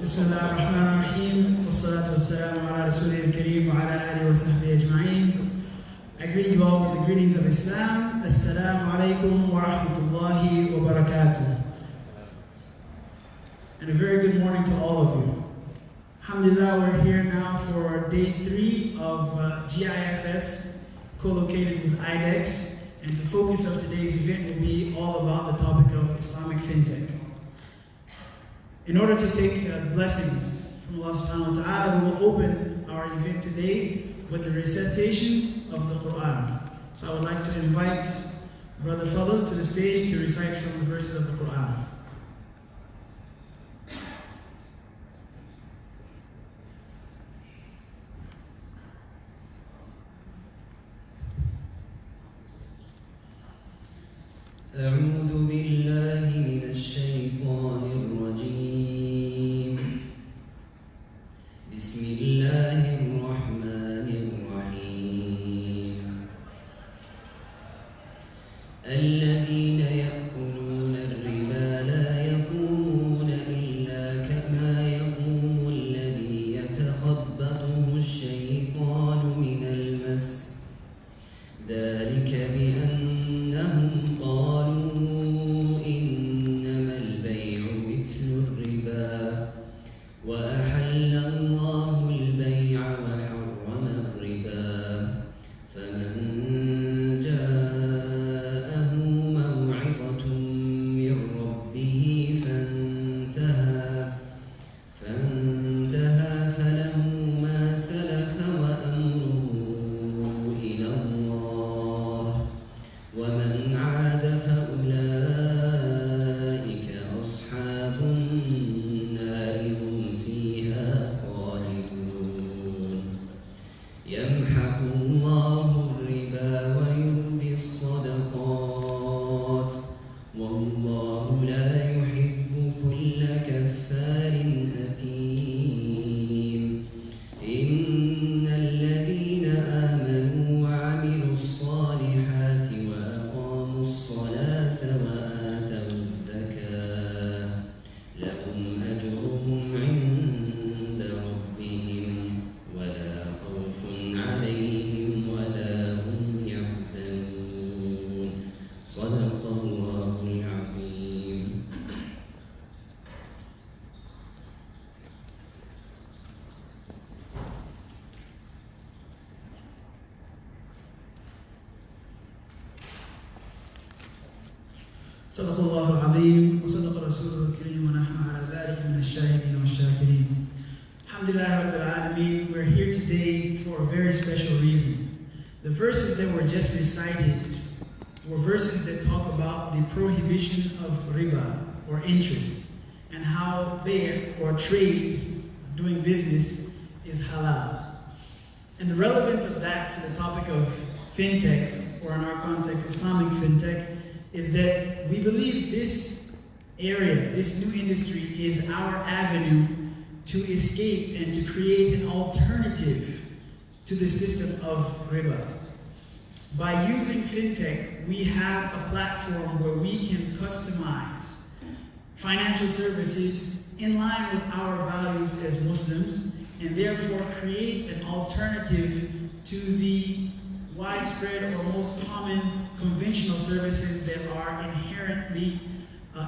بسم الله الرحمن الرحيم والصلاة والسلام على رسوله الكريم وعلى آله وصحبه أجمعين. I greet you all with the greetings of Islam. Assalamu alaikum wa rahmatullahi wa barakatuh. And a very good morning to all of you. Alhamdulillah, we're here now for day 3 of GIFS, co-located with IDEX. And the focus of today's event will be all about the topic of Islamic Fintech. In order to take blessings from Allah subhanahu wa ta'ala, we will open our event today with the recitation of the Quran. So I would like to invite Brother Fadl to the stage to recite from the verses of the Quran. أعوذ بالله من الشيطان الرجيم. بسم الله الرحمن الرحيم. الذين يأكلون الربا لا يقومون إلا كما يقوم الذي يتخبطه الشيطان من المس. ذلك بأنهم قالوا إنما البيع مثل الربا وأحل الله البيع وحرم الربا فمن جاءه موعظة من ربه فانتهى فله ما سلف وأمره إلى الله ومن عاد فأولئك أصحاب النار هم فيها خالدون. يمحق الله الربا ويربي الصدقات والله لا يحب كل كفار أثيم. إن الذين آمنوا وعملوا الصالحات وأقاموا الصلاة وآتوا الزكاة لهم أجرهم عند ربهم ولا خوف عليهم ولا هم يحزنون. صدق الله العظيم. صدق الله العظيم وصدق رسوله الكريم ونحن على ذلك من الشاهدين والشاكرين. Alhamdulillah Rabbil Alameen, we're here today for a very special reason. The verses that were just recited were verses that talk about the prohibition of riba or interest and how bay' or trade, doing business, is halal. And the relevance of that to the topic of fintech, or in our context Islamic fintech, is that we believe this area, this new industry, is our avenue to escape and to create an alternative to the system of riba. By using fintech, we have a platform where we can customize financial services in line with our values as Muslims, and therefore create an alternative to the widespread or most common conventional services that are inherently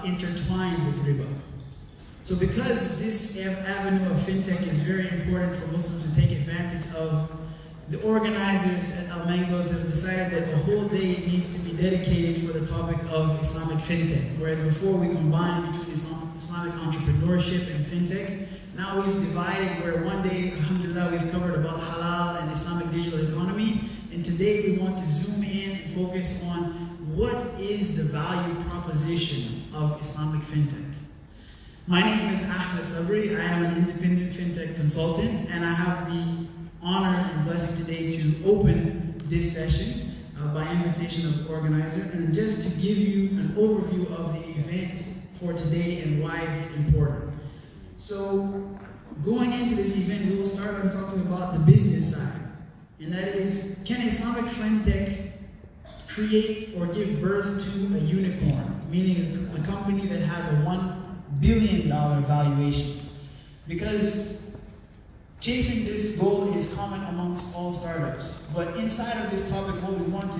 intertwined with riba. So because this avenue of fintech is very important for Muslims to take advantage of, the organizers at Al Mangoes have decided that a whole day needs to be dedicated for the topic of Islamic fintech. Whereas before we combined between Islamic entrepreneurship and fintech, now we've divided where one day, alhamdulillah, we've covered about halal and Islamic digital economy. And today we want to zoom in and focus on what is the value proposition of Islamic fintech. My name is Ahmed Sabri. I am an independent fintech consultant, and I have the honor and blessing today to open this session by invitation of the organizer, and just to give you an overview of the event for today and why it's important. So going into this event, we will start on talking about the business side. And that is, can Islamic fintech create or give birth to a unicorn, meaning a company that has a $1 billion valuation? Because chasing this goal is common amongst all startups. But inside of this topic, what we want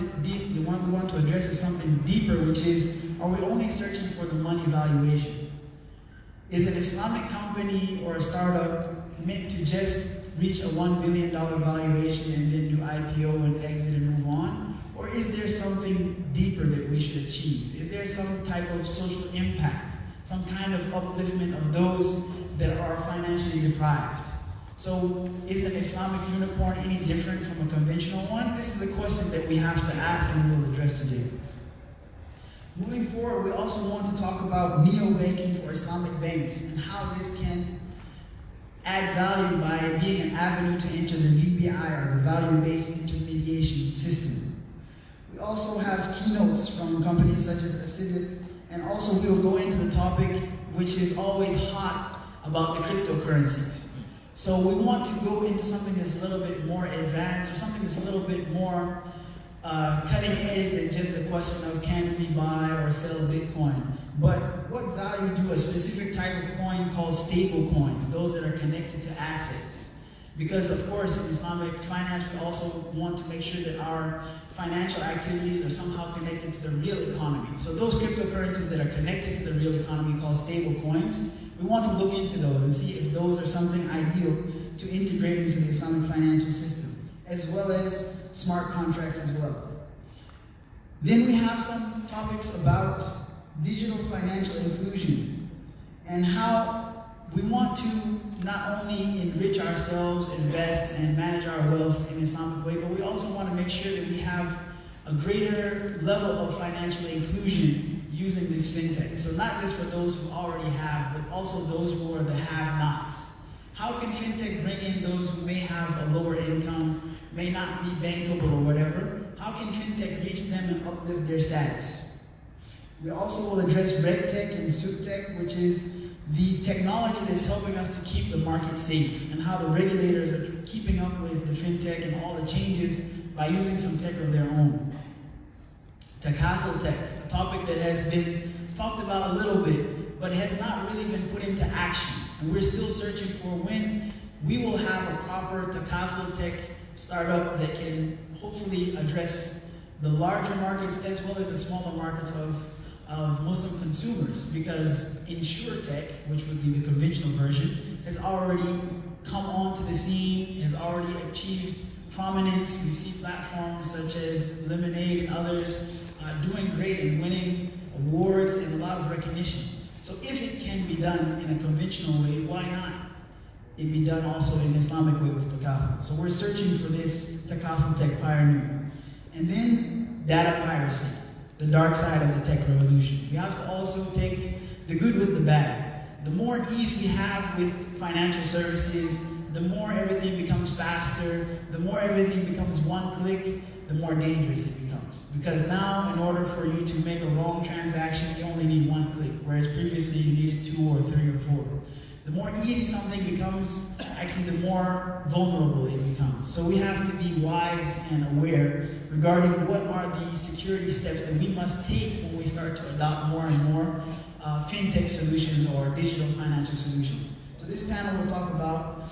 to address is something deeper, which is, are we only searching for the money valuation? Is an Islamic company or a startup meant to just reach a $1 billion valuation and then do IPO and exit and move on? Or is there something deeper that we should achieve? Is there some type of social impact, some kind of upliftment of those that are financially deprived? So is an Islamic unicorn any different from a conventional one? This is a question that we have to ask and we'll address today. Moving forward, we also want to talk about neo-banking for Islamic banks and how this can add value by being an avenue to enter the VBI, or the value-based intermediation system. We also have keynotes from companies such as ICD, and also we will go into the topic which is always hot about the cryptocurrencies. So we want to go into something that's a little bit more advanced, or something that's a little bit more cutting edge than just the question of can we buy or sell Bitcoin. But what value do a specific type of coin called stable coins, those that are connected to assets? Because of course in Islamic finance we also want to make sure that our financial activities are somehow connected to the real economy. So those cryptocurrencies that are connected to the real economy called stable coins, we want to look into those and see if those are something ideal to integrate into the Islamic financial system, as well as smart contracts as well. Then we have some topics about digital financial inclusion and how we want to not only enrich ourselves, invest, and manage our wealth in an Islamic way, but we also want to make sure that we have a greater level of financial inclusion using this fintech. So not just for those who already have, but also those who are the have-nots. How can fintech bring in those who may have a lower income, may not be bankable or whatever? How can fintech reach them and uplift their status? We also will address RegTech and SupTech, which is the technology that's helping us to keep the market safe, and how the regulators are keeping up with the fintech and all the changes by using some tech of their own. Takaful tech, a topic that has been talked about a little bit, but has not really been put into action. And we're still searching for when we will have a proper Takaful tech startup that can hopefully address the larger markets as well as the smaller markets of Muslim consumers, because InsurTech, which would be the conventional version, has already come onto the scene, has already achieved prominence. We see platforms such as Lemonade and others doing great and winning awards and a lot of recognition. So if it can be done in a conventional way, why not it be done also in an Islamic way with Takaful? So we're searching for this Takaful tech pioneer. And then data piracy, the dark side of the tech revolution. We have to also take the good with the bad. The more ease we have with financial services, the more everything becomes faster, the more everything becomes one click, the more dangerous it becomes. Because now, in order for you to make a wrong transaction, you only need one click, whereas previously you needed 2 or 3 or 4. The more easy something becomes, actually the more vulnerable it becomes. So we have to be wise and aware regarding what are the security steps that we must take when we start to adopt more and more fintech solutions or digital financial solutions. So this panel will talk about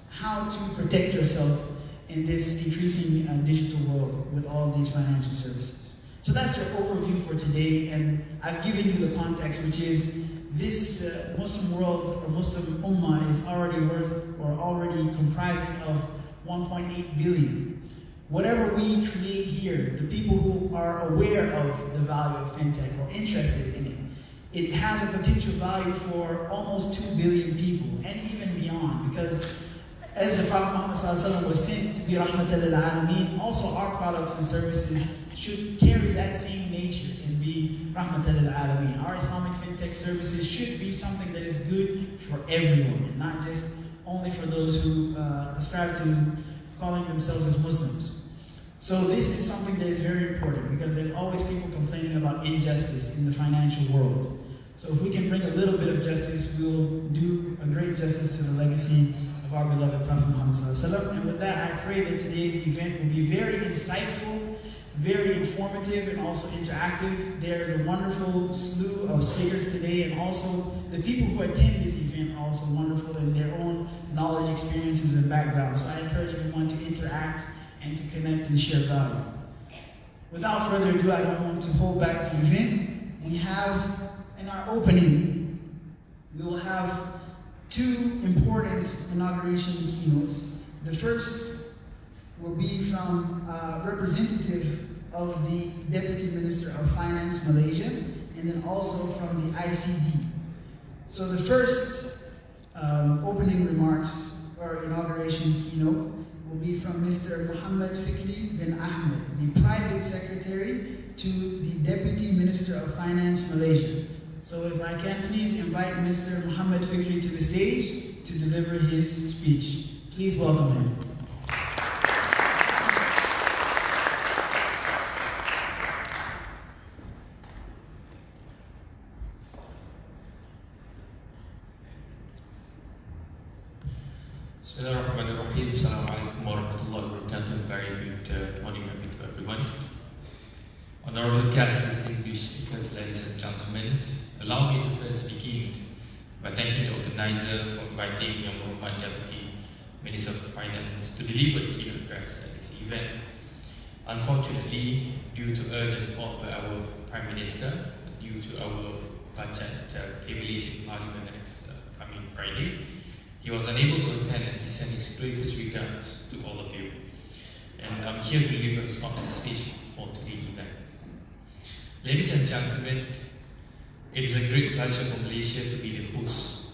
how to protect yourself in this increasing digital world with all of these financial services. So that's your overview for today, and I've given you the context, which is this Muslim world or Muslim Ummah is already worth or already comprising of 1.8 billion. Whatever we create here, the people who are aware of the value of fintech or interested in it, it has a potential value for almost 2 billion people and even beyond, because as the Prophet Muhammad ﷺ was sent to be Rahmatan lil Alameen, also our products and services should carry that same nature and be Rahmatan lil Alameen. Our Islamic fintech services should be something that is good for everyone, not just only for those who ascribe to calling themselves as Muslims. So this is something that is very important, because there's always people complaining about injustice in the financial world. So if we can bring a little bit of justice, we'll do a great justice to the legacy of our beloved Prophet Muhammad ﷺ. And with that, I pray that today's event will be very insightful very informative and also interactive. There's a wonderful slew of speakers today, and also the people who attend this event are also wonderful in their own knowledge, experiences, and backgrounds. So I encourage everyone to interact and to connect and share value. Without further ado, I don't want to hold back the event. We have, in our opening, we will have two important inauguration keynotes. The first will be from a representative of the Deputy Minister of Finance, Malaysia, and then also from the ICD. So the first opening remarks or inauguration keynote will be from Mr. Muhammad Fikri bin Ahmed, the Private Secretary to the Deputy Minister of Finance, Malaysia. So if I can please invite Mr. Muhammad Fikri to the stage to deliver his speech. Please welcome him. Bismillahirrahmanirrahim. Assalamualaikum warahmatullahi wabarakatuh. Very good morning to everyone. Honorable guests, distinguished speakers, ladies and gentlemen, allow me to first begin by thanking the organizer for inviting Yang Muhammad Deputy Minister of Finance to deliver the keynote address at this event. Unfortunately, due to urgent call by our Prime Minister, due to our budget tabulation Parliament next coming Friday, he was unable to attend, and he sent his greatest regards to all of you. And I'm here to deliver his opening speech for today's event. Ladies and gentlemen, it is a great pleasure for Malaysia to be the host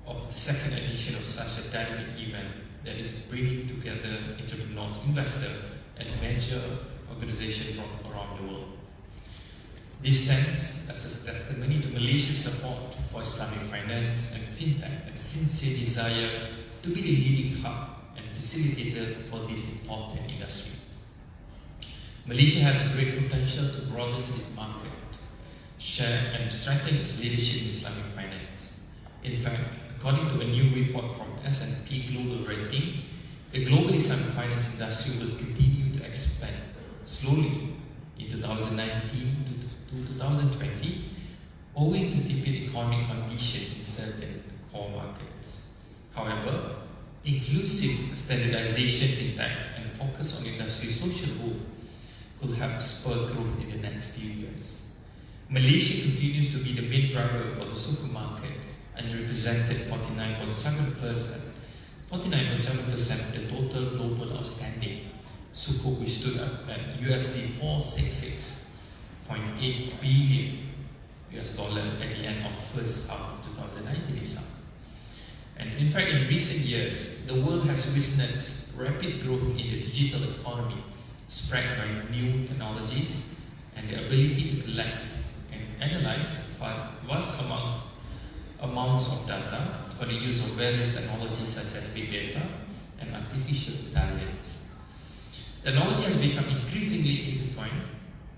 of the second edition of such a dynamic event that is bringing together entrepreneurs, investors, and major organizations from around the world. This stands as a testimony to Malaysia's support for Islamic finance and Fintech and sincere desire to be the leading hub and facilitator for this important industry. Malaysia has great potential to broaden its market, share and strengthen its leadership in Islamic finance. In fact, according to a new report from S&P Global Rating, the global Islamic finance industry will continue to expand slowly in 2019 to 2020, owing to tepid economic conditions in certain core markets. However, inclusive standardization, fintech, and focus on industry social role could help spur growth in the next few years. Malaysia continues to be the main driver for the sukuk market and represented 49.7% of the total global outstanding sukuk, which stood up at USD 466.8 billion at the end of first half of 2019 itself. And in fact, in recent years, the world has witnessed rapid growth in the digital economy, spread by new technologies and the ability to collect and analyze vast amounts of data for the use of various technologies such as big data and artificial intelligence. Technology has become increasingly intertwined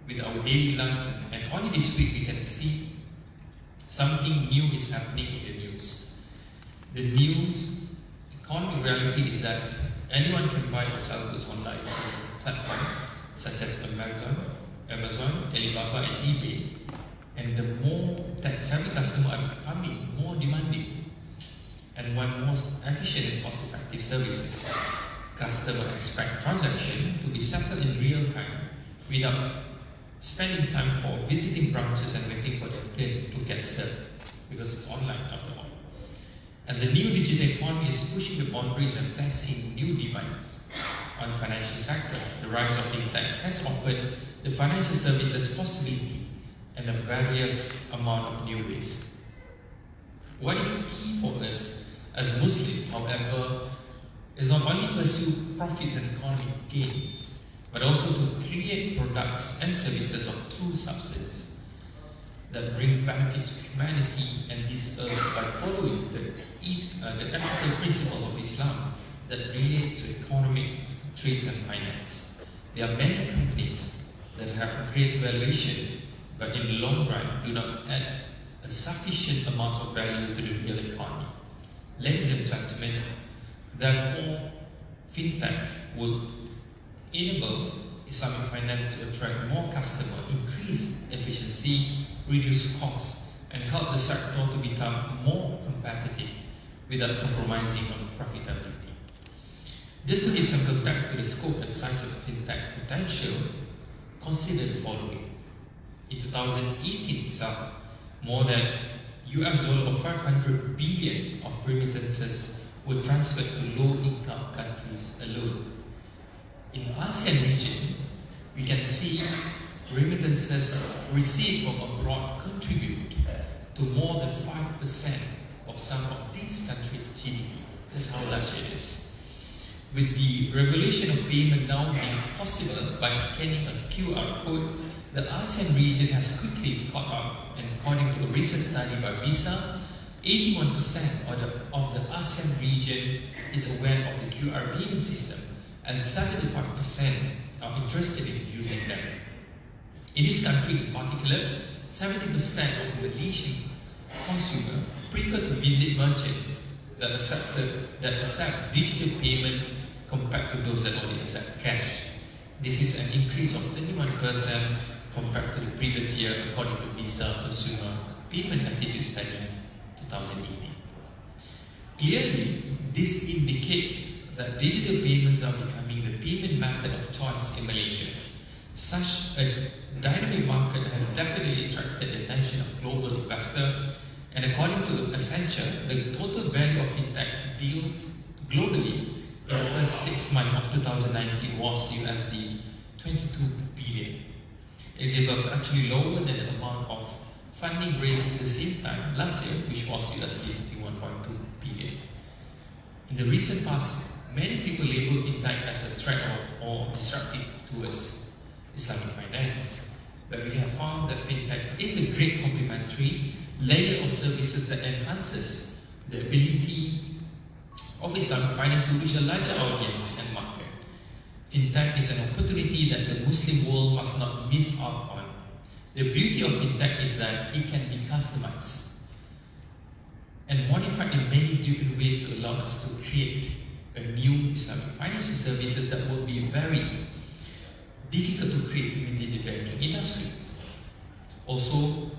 with our daily life, and only this week we can see something new is happening in the news. The news economic reality is that anyone can buy or sell goods online through platforms such as Amazon, Alibaba, and eBay. And the more tech-savvy customers are becoming more demanding and want more efficient and cost-effective services. Customers expect transactions to be settled in real time without spending time for visiting branches and waiting for their turn to get served, because it's online after all. And the new digital economy is pushing the boundaries and placing new demands on the financial sector. The rise of Fintech has offered the financial services possibility in a various amount of new ways. What is key for us as Muslims, however, is not only pursue profits and economic gains, but also to create products and services of true substance that bring benefit to humanity and this earth by following the ethical principles of Islam that relates to economics, trades and finance. There are many companies that have great valuation, but in the long run do not add a sufficient amount of value to the real economy. Ladies and gentlemen, therefore, Fintech will enable Islamic finance to attract more customers, increase efficiency, reduce costs, and help the sector to become more competitive without compromising on profitability. Just to give some context to the scope and size of fintech potential, consider the following. In 2018 itself, more than $500 billion of remittances were transferred to low-income countries alone. In the ASEAN region, we can see remittances received from abroad contribute to more than 5% of some of these countries' GDP. That's how large it is. With the revolution of payment now being possible by scanning a QR code, the ASEAN region has quickly caught up, and according to a recent study by Visa, 81% of the ASEAN region is aware of the QR payment system, and 75% are interested in using them. In this country in particular, 70% of Malaysian consumers prefer to visit merchants that accept digital payment compared to those that only accept cash. This is an increase of 31% compared to the previous year, according to Visa Consumer Payment Attitude Study 2018. Clearly, this indicates that digital payments are becoming the payment method of choice in Malaysia. Such a dynamic market has definitely attracted the attention of global investors, and according to Accenture, the total value of fintech deals globally in the first 6 months of 2019 was USD 22 billion. This was actually lower than the amount of funding raised at the same time last year, which was USD 51.2 billion. In the recent past, many people label fintech as a threat or disruptive towards Islamic finance, but we have found that fintech is a great complementary layer of services that enhances the ability of Islamic finance to reach a larger audience and market. Fintech is an opportunity that the Muslim world must not miss out on. The beauty of fintech is that it can be customized and modified in many different ways to allow us to create a new Islamic financial services that will be very difficult to create within the banking industry. Also,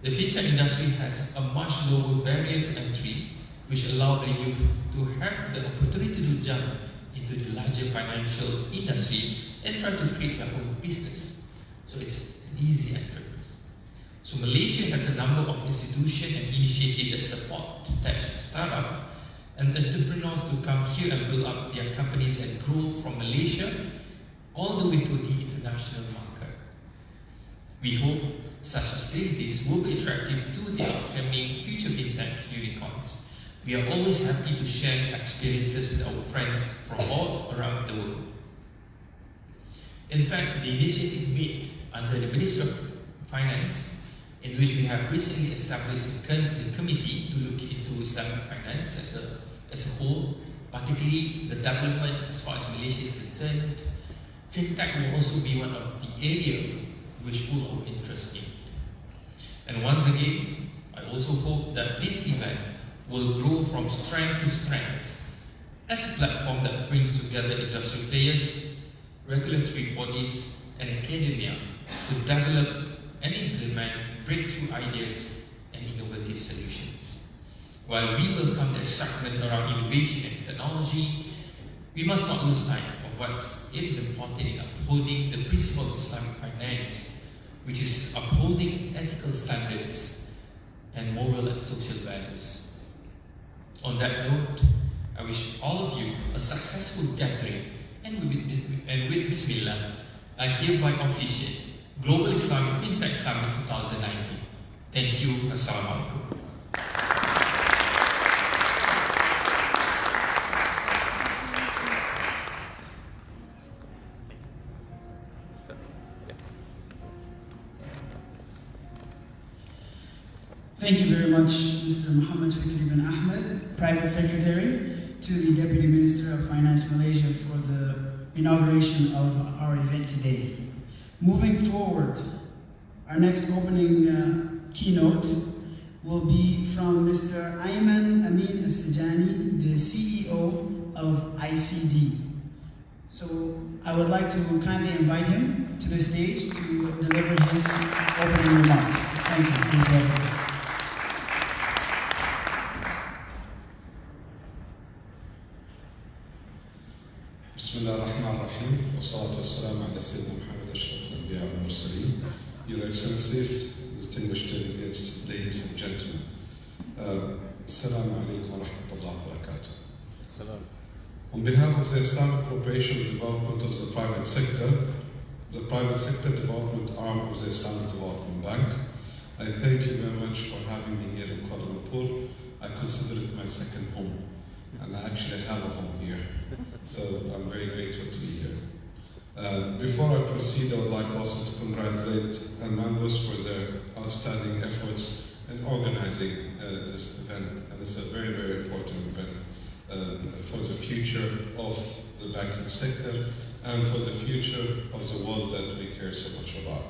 the fintech industry has a much lower barrier to entry, which allows the youth to have the opportunity to jump into the larger financial industry and try to create their own business. So it's easy entrance. So Malaysia has a number of institutions and initiatives that support tech startup and entrepreneurs to come here and build up their companies and grow from Malaysia all the way to the international market. We hope such facilities will be attractive to the upcoming future fintech unicorns. We are always happy to share experiences with our friends from all around the world. In fact, the initiative made under the Ministry of Finance, in which we have recently established a committee to look into Islamic finance as a whole, particularly the development as far as Malaysia is concerned, fintech will also be one of the areas which pull our interest in. And once again, I also hope that this event will grow from strength to strength as a platform that brings together industry players, regulatory bodies, and academia to develop and implement breakthrough ideas and innovative solutions. While we welcome the excitement around innovation and technology, we must not lose sight of what is important in upholding the principle of Islamic finance, which is upholding ethical standards and moral and social values. On that note, I wish all of you a successful gathering, and with Bismillah, I hereby officiate Global Islamic Fintech Summit 2019. Thank you. Assalamualaikum. Thank you very much, Mr. Muhammad Fikri bin Ahmed, Private Secretary to the Deputy Minister of Finance Malaysia for the inauguration of our event today. Moving forward, our next opening keynote will be from Mr. Ayman Amin As-Sajani, the CEO of ICD. So I would like to kindly invite him to the stage to deliver his opening remarks. Thank you. Please welcome. بسم الله الرحمن الرحيم والصلاة والسلام على سيدنا محمد أشرف الأنبياء والمرسلين. Your Excellencies, distinguished delegates, ladies and gentlemen. Assalamu alaikum wa rahmatullahi wa barakatuh. On behalf of the Islamic Cooperation and Development of the Private Sector Development Arm of the Islamic Development Bank, I thank you very much for having me here in Kuala Lumpur. I consider it my second home, and I actually have a home here. So I'm very grateful to be here. Before I proceed, I would like also to congratulate Al-Mangos for their outstanding efforts in organizing this event. And it's a very, very important event for the future of the banking sector and for the future of the world that we care so much about.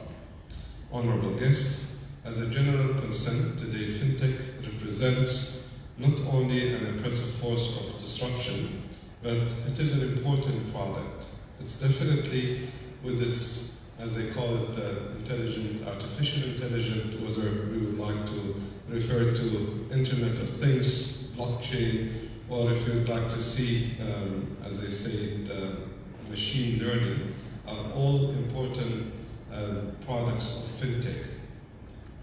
Honorable guests, as a general consent, today Fintech represents not only an impressive force of disruption, but it is an important product. It's definitely, with its, as they call it, artificial intelligence, whether we would like to refer to Internet of Things, blockchain, or if you would like to see, as they say, machine learning, are all important products of Fintech.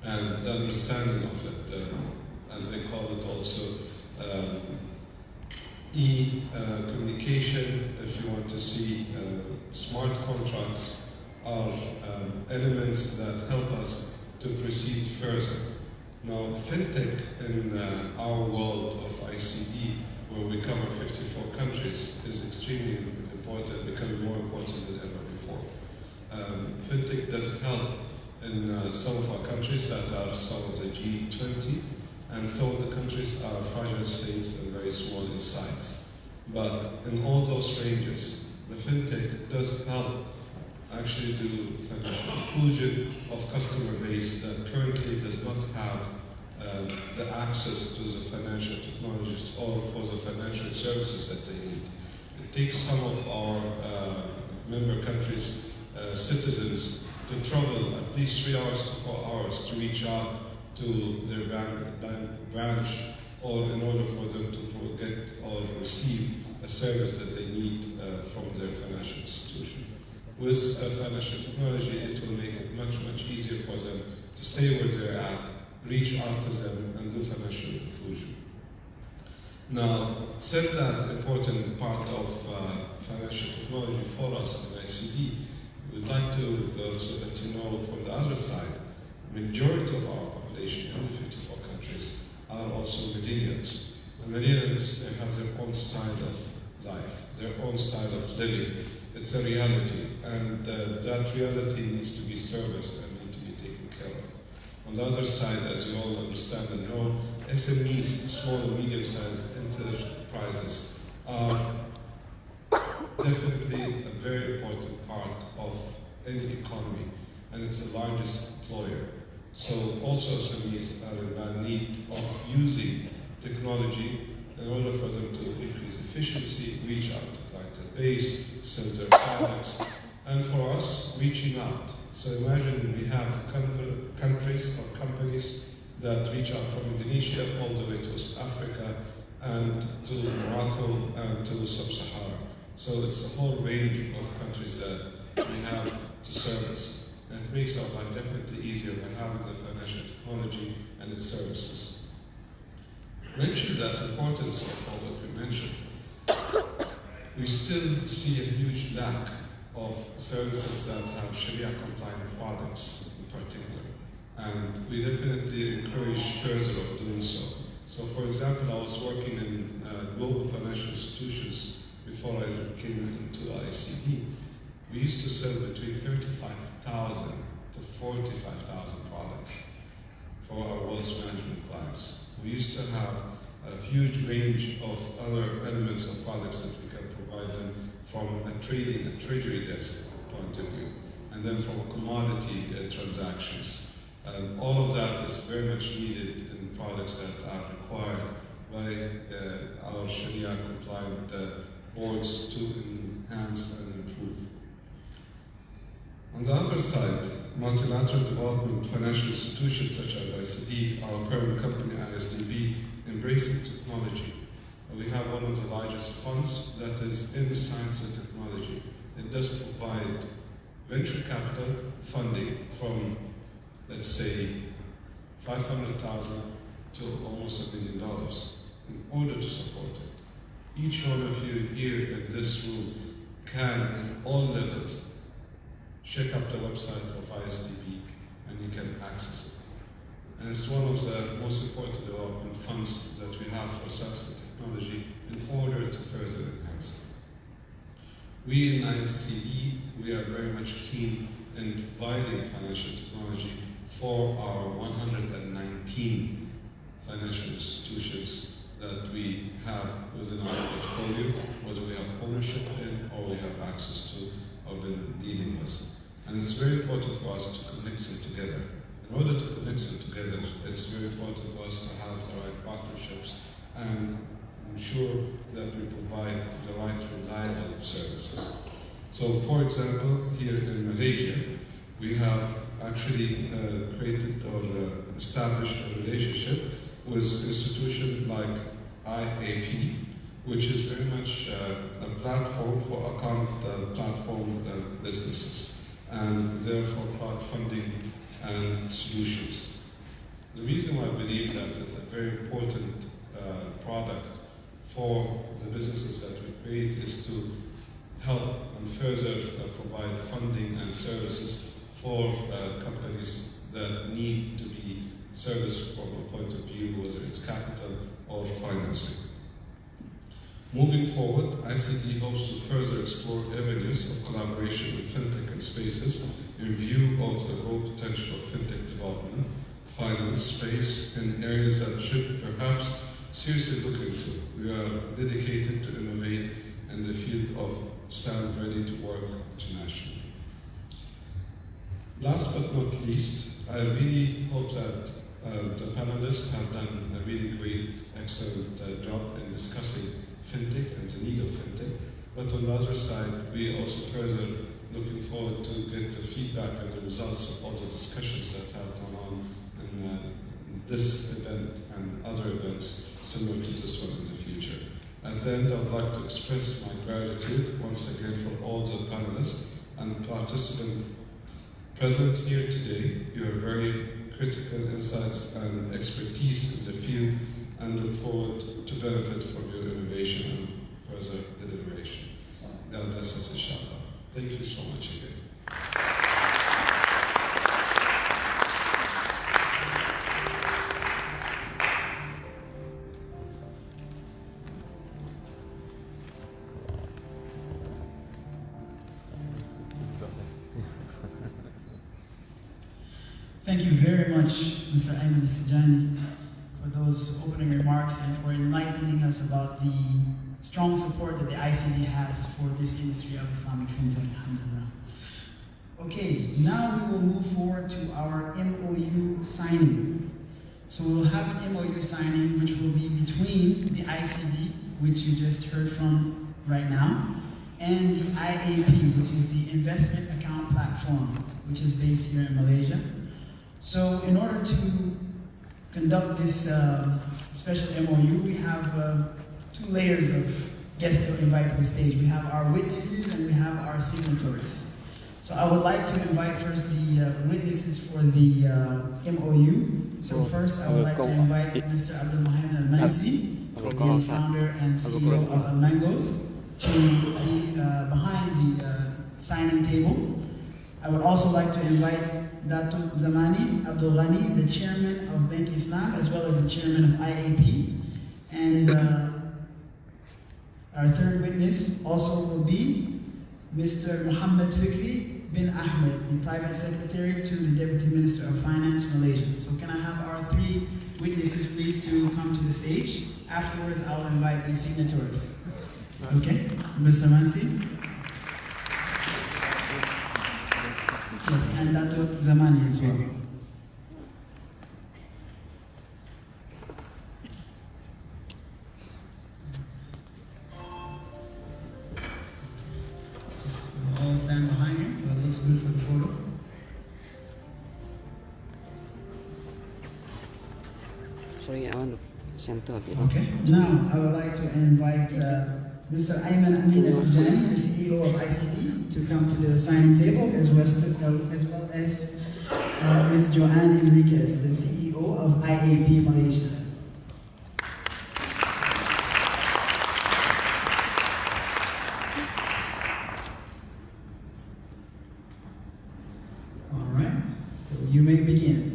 And the understanding of it, as they call it also, communication, if you want to see smart contracts, are elements that help us to proceed further. Now, Fintech in our world of ICD, where we cover 54 countries, is extremely important, becoming more important than ever before. Fintech does help in some of our countries that are some of the G20, and some of the countries are fragile states and very small in size. But in all those ranges, the Fintech does help actually do financial inclusion of customer base that currently does not have the access to the financial technologies or for the financial services that they need. It takes some of our member countries' citizens to travel at least 3 hours to 4 hours to reach out to their bank branch, or in order for them to get or receive a service that they need from their financial institution. With financial technology, it will make it much, much easier for them to stay where they're at, reach out to them, and do financial inclusion. Now, said that important part of financial technology for us in ICD, we'd like to also let you know from the other side, majority of our population in the 54 countries are also millennials. And millennials, they have their own style of life, their own style of living. It's a reality, and that reality needs to be serviced and need to be taken care of. On the other side, as you all understand and know, SMEs, small and medium-sized enterprises, are definitely a very important part of any economy, and it's the largest employer. So also SMEs are in bad need of using technology in order for them to increase efficiency, reach out to client base, sell their products, and for us, reaching out. So imagine we have countries or companies that reach out from Indonesia all the way to West Africa and to Morocco and to Sub-Sahara. So it's a whole range of countries that we have to service. And it makes our life definitely easier by having the financial technology and its services. Mention that importance of all that we mentioned. We still see a huge lack of services that have Sharia-compliant products in particular. And we definitely encourage further of doing so. So for example, I was working in global financial institutions before I came into ICD. We used to sell between 35,000 to 45,000 products for our wealth management clients. We used to have a huge range of other elements of products that we can provide them from a trading and treasury desk point of view, and then from commodity transactions. All of that is very much needed in products that are required by our Sharia compliant boards to enhance and On the other side, multilateral development financial institutions such as ICD, our parent company ISDB, embracing technology. We have one of the largest funds that is in science and technology. It does provide venture capital funding from, let's say, $500,000 to almost $1 million in order to support it. Each one of you here in this room can, at all levels, check up the website of ISDB and you can access it. And it's one of the most important development funds that we have for science and technology in order to further enhance it. We in ICD, we are very much keen in providing financial technology for our 119 financial institutions that we have within our portfolio, whether we have ownership in or we have access to or been dealing with. And it's very important for us to connect them together. In order to connect them together, it's very important for us to have the right partnerships and ensure that we provide the right reliable services. So, for example, here in Malaysia, we have actually created or established a relationship with institutions like IAP, which is very much a platform for account platform businesses, and therefore crowdfunding and solutions. The reason why I believe that it's a very important product for the businesses that we create is to help and further provide funding and services for companies that need to be serviced from a point of view, whether it's capital or financing. Moving forward, ICD hopes to further explore avenues of collaboration with fintech and spaces in view of the growth potential of fintech development, finance space in areas that should perhaps seriously look into. We are dedicated to innovate in the field of stand ready to work internationally. Last but not least, I really hope that the panelists have done a really great, excellent job in discussing fintech and the need of fintech. But on the other side, we also further looking forward to get the feedback and the results of all the discussions that have gone on in this event and other events similar to this one in the future. At the end, I would like to express my gratitude once again for all the panelists and participants present here today. You are very critical insights and expertise in the field, and look forward to benefit from your innovation and further deliberation. God bless us, inshallah. Thank you so much again. Thank you very much, Mr. Ayman Al-Sijani, for those opening remarks and for enlightening us about the strong support that the ICD has for this industry of Islamic fintech. Alhamdulillah. Okay, now we will move forward to our MOU signing. So we'll have an MOU signing which will be between the ICD, which you just heard from right now, and the IAP, which is the Investment Account Platform, which is based here in Malaysia. So in order to conduct this special MOU, we have two layers of guests to invite to the stage. We have our witnesses and we have our signatories. So I would like to invite first the witnesses for the MOU. So first I would like to invite Mr. Abdul Mohammed Al-Mansi, the founder and CEO of Al-Mangos, to be behind the signing table. I would also like to invite Dato Zamani Abdul Ghani, the chairman of Bank Islam, as well as the chairman of IAP. And our third witness also will be Mr. Muhammad Fikri bin Ahmed, the private secretary to the Deputy Minister of Finance, Malaysia. So can I have our three witnesses please to come to the stage? Afterwards, I'll invite the signatories. Okay, Mr. Mansi? Yes, and Dato Zamani as well. Just all stand behind you so it looks good for the photo. sorry, I want to center a bit. Okay. Now, I would like to invite Mr. Ayman Amin Asjani, the CEO of ICD, to come to the signing table, as well as Ms. Joanne Enriquez, the CEO of IAP Malaysia. All right, so you may begin.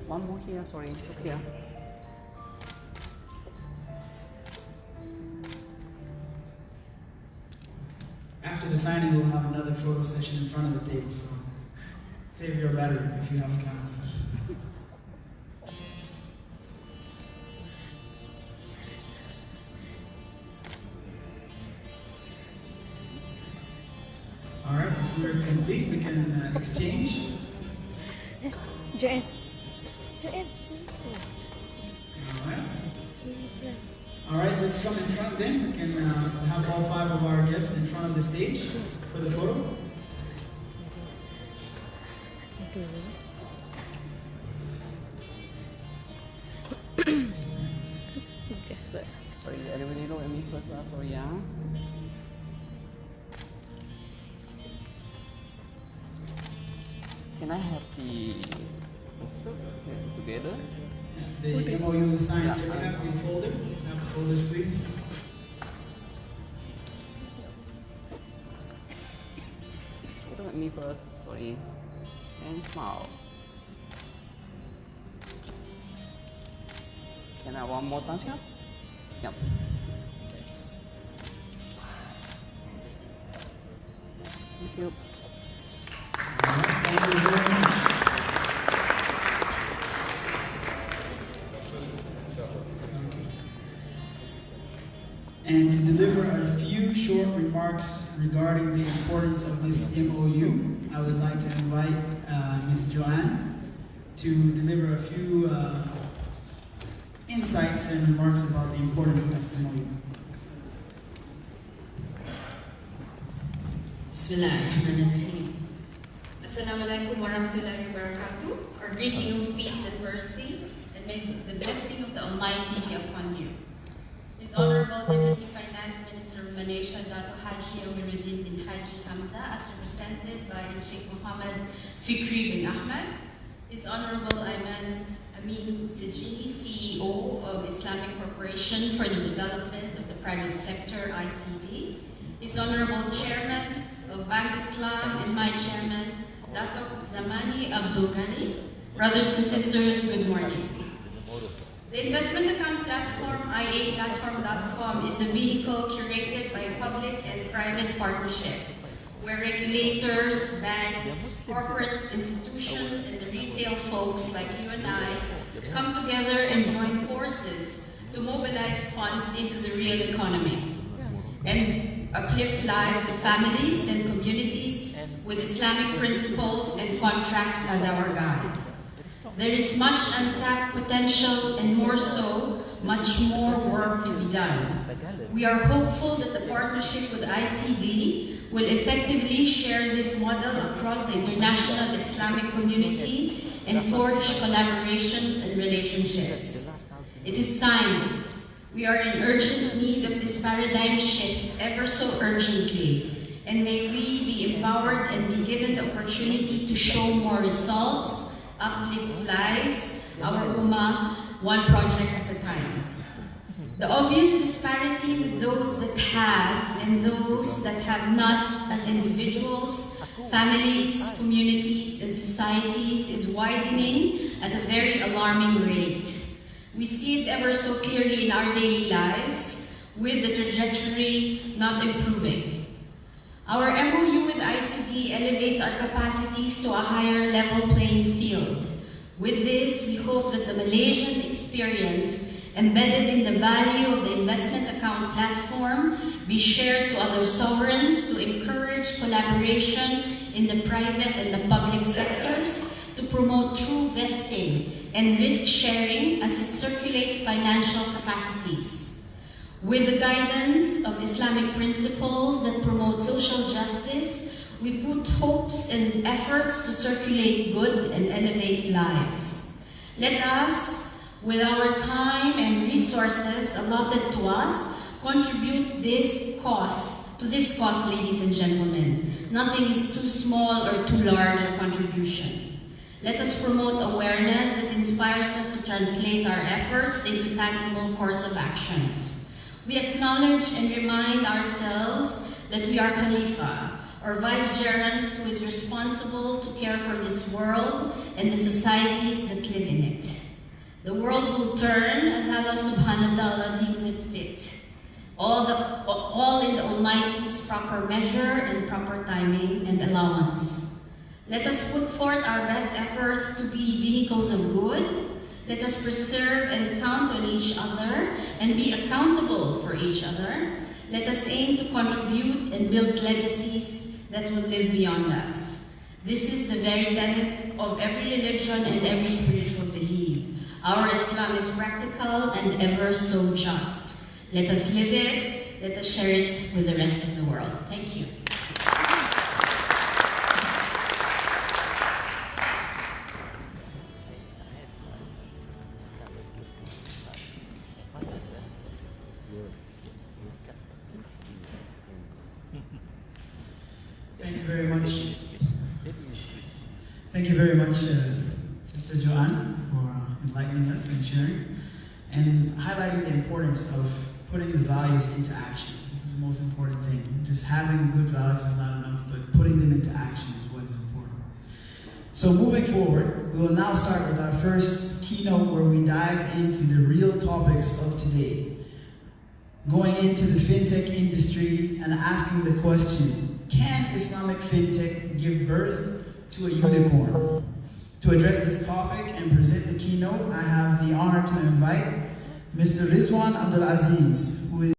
One more here, sorry, look here. After the signing, we'll have another photo session in front of the table, so save your battery if you have a camera. All right, if we're complete, we can exchange. Joanne. All right, let's come in front then. We can have all 5 of our guests in front of the stage for the photo. Okay. Sorry, everybody look at me first, sorry, yeah. Can I have the together? The MOU signed. Yeah. Can we have the folder? Have the folders, please. Look at me first, sorry. And smile. Can I have one more touch up? Yep. Thank you. All right, thank you very much. And to deliver a few short remarks regarding the importance of this MOU, I would like to invite Ms. Joanne to deliver a few insights and remarks about the importance of this MOU. Bismillahirrahmanirrahim. Assalamualaikum warahmatullahi wabarakatuh. Our greeting of peace and mercy, and may the blessing of the Almighty be upon you. His Honorable Deputy Finance Minister of Malaysia, Dato' Haji Amiruddin bin Haji Hamza, as represented by Sheikh Muhammad Fikri bin Ahmad. His Honorable Ayman Amin Asjani, CEO of Islamic Corporation for the Development of the Private Sector, ICD. His Honorable Chairman of Bank Islam and my Chairman, Dato' Zamani Abdul Ghani. Brothers and sisters, good morning. The investment account platform, IAPlatform.com, is a vehicle curated by a public and private partnership, where regulators, banks, corporates, institutions, and the retail folks like you and I come together and join forces to mobilize funds into the real economy and uplift lives of families and communities with Islamic principles and contracts as our guide. There is much untapped potential and more so, much more work to be done. We are hopeful that the partnership with ICD will effectively share this model across the international Islamic community and forge collaborations and relationships. It is time. We are in urgent need of this paradigm shift ever so urgently, and may we be empowered and be given the opportunity to show more results, uplift lives, our ummah, one project at a time. The obvious disparity with those that have and those that have not as individuals, families, communities, and societies is widening at a very alarming rate. We see it ever so clearly in our daily lives, with the trajectory not improving. Our MOU with ICD elevates our capacities to a higher level playing field. With this, we hope that the Malaysian experience experience embedded in the value of the investment account platform be shared to other sovereigns to encourage collaboration in the private and the public sectors to promote true vesting and risk sharing as it circulates financial capacities. With the guidance of Islamic principles that promote social justice, we put hopes and efforts to circulate good and elevate lives. Let us, with our time and resources allotted to us, contribute this cause, ladies and gentlemen. Nothing is too small or too large a contribution. Let us promote awareness that inspires us to translate our efforts into tangible course of actions. We acknowledge and remind ourselves that we are Khalifa, or vicegerents who is responsible to care for this world and the societies that live in it. The world will turn as Allah subhanahu wa ta'ala deems it fit. All in the Almighty's proper measure and proper timing and allowance. Let us put forth our best efforts to be vehicles of good. Let us preserve and count on each other and be accountable for each other. Let us aim to contribute and build legacies that will live beyond us. This is the very tenet of every religion and every spiritual belief. Our Islam is practical and ever so just. Let us live it, let us share it with the rest of the world. Thank you. Thank you very much. Thank you very much, Sister Joanne, for enlightening us and sharing and highlighting the importance of putting the values into action. This is the most important thing. Just having good values is not enough, but putting them into action is what is important. So moving forward, we will now start with our first keynote where we dive into the real topics of today. Going into the fintech industry and asking the question, can Islamic fintech give birth to a unicorn? To address this topic and present the keynote, I have the honor to invite Mr. Rizwan Abdul Aziz,